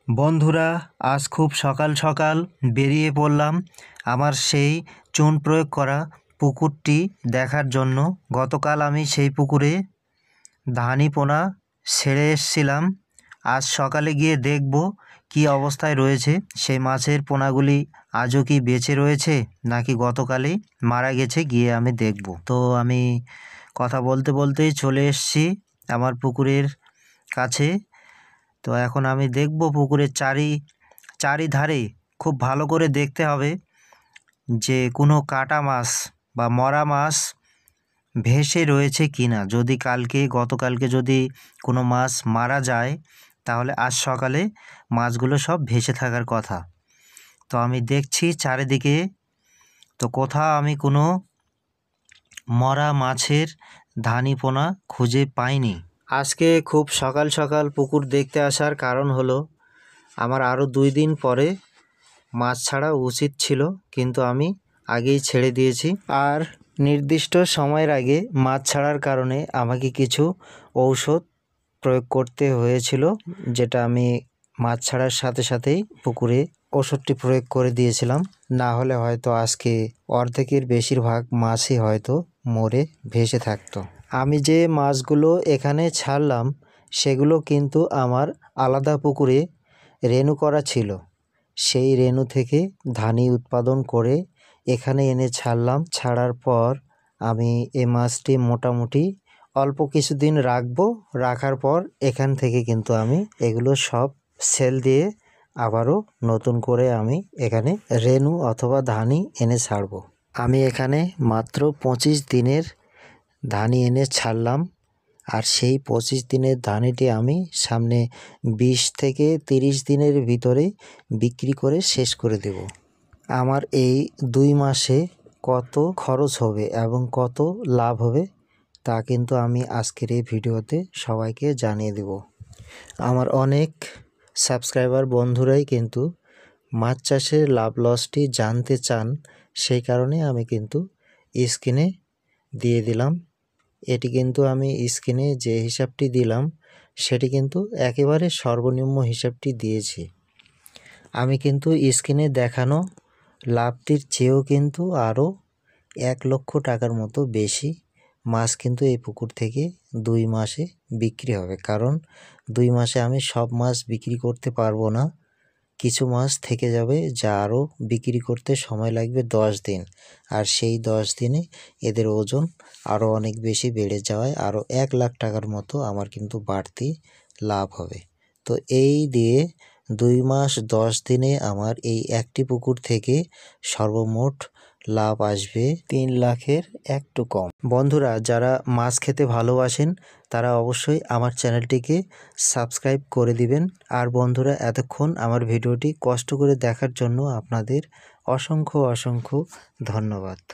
বন্ধুরা, আজ খুব সকাল সকাল বেরিয়ে পড়লাম আমার সেই চুন প্রয়োগ করা পুকুরটি দেখার জন্য। গতকাল আমি সেই পুকুরে ধানি পোনা ছেড়ে এসেছিলাম। আজ সকালে গিয়ে দেখব কী অবস্থায় রয়েছে সেই মাছের পোনাগুলি, আজও কি বেঁচে রয়েছে নাকি গতকালই মারা গেছে, গিয়ে আমি দেখব। তো আমি কথা বলতে বলতেই চলে এসেছি আমার পুকুরের কাছে। তো এখন আমি দেখব পুকুরের চারিধারে খুব ভালো করে দেখতে হবে যে কোনো কাটা মাছ বা মরা মাছ ভেসে রয়েছে কি না। যদি গতকালকে যদি কোনো মাছ মারা যায় তাহলে আজ সকালে মাছগুলো সব ভেসে থাকার কথা। তো আমি দেখছি চারিদিকে, তো কোথাও আমি কোনো মরা মাছের ধানি পোনা খুঁজে পাইনি। আজকে খুব সকাল সকাল পুকুর দেখতে আসার কারণ হলো আমার আরও 2 দিন পরে মাছ ছাড়া উচিত ছিল, কিন্তু আমি আগেই ছেড়ে দিয়েছি। আর নির্দিষ্ট সময়ের আগে মাছ ছাড়ার কারণে আমাকে কিছু ঔষধ প্রয়োগ করতে হয়েছিল, যেটা আমি মাছ ছাড়ার সাথে সাথেই পুকুরে ওষুধটি প্রয়োগ করে দিয়েছিলাম। না হলে হয়তো আজকে অর্ধেকের বেশিরভাগ মাছই হয়তো মরে ভেসে থাকতো। আমি যে মাছগুলো এখানে ছাড়লাম সেগুলো কিন্তু আমার আলাদা পুকুরে রেণু করা ছিল। সেই রেণু থেকে ধানি উৎপাদন করে এখানে এনে ছাড়লাম। ছাড়ার পর আমি এই মাছটি মোটামুটি অল্প কিছুদিন রাখার পর এখান থেকে কিন্তু আমি এগুলো সব সেল দিয়ে আবারও নতুন করে আমি এখানে রেণু অথবা ধানি এনে ছাড়বো। আমি এখানে মাত্র 25 দিনের ধানি এনে ছাড়লাম, আর সেই 25 দিনের ধানিটি আমি সামনে 20 থেকে 30 দিনের ভিতরে বিক্রি করে শেষ করে দেব। আমার এই 2 মাসে কত খরচ হবে এবং কত লাভ হবে তা কিন্তু আমি আজকের এই ভিডিওতে সবাইকে জানিয়ে দেব। আমার অনেক সাবস্ক্রাইবার বন্ধুরাই কিন্তু মাছ চাষের লাভ লসটি জানতে চান, সেই কারণে আমি কিন্তু স্ক্রিনে দিয়ে দিলাম। এটি কিন্তু আমি স্ক্রিনে যে হিসাবটি দিলাম সেটি কিন্তু একেবারে সর্বনিম্ন হিসাবটি দিয়েছি। আমি কিন্তু স্ক্রিনে দেখানো লাভটির চেয়েও কিন্তু আরও 1 লক্ষ টাকার মতো বেশি মাছ কিন্তু এই পুকুর থেকে 2 মাসে বিক্রি হবে। কারণ 2 মাসে আমি সব মাছ বিক্রি করতে পারবো না, কিছু মাছ থেকে যাবে যা আরও বিক্রি করতে সময় লাগবে 10 দিন। আর সেই 10 দিনে এদের ওজন আরও অনেক বেশি বেড়ে যাওয়ায় আরও 1 লাখ টাকার মতো আমার কিন্তু বাড়তি লাভ হবে। তো এই দিয়ে 2 মাস 10 দিনে আমার এই একটি পুকুর থেকে সর্বমোট লাভ আসবে 3 লাখের একটু কম। বন্ধুরা, যারা মাছ খেতে ভালোবাসেন তারা অবশ্যই আমার চ্যানেলটিকে সাবস্ক্রাইব করে দিবেন। আর বন্ধুরা, এতক্ষণ আমার ভিডিওটি কষ্ট করে দেখার জন্য আপনাদের অসংখ্য ধন্যবাদ।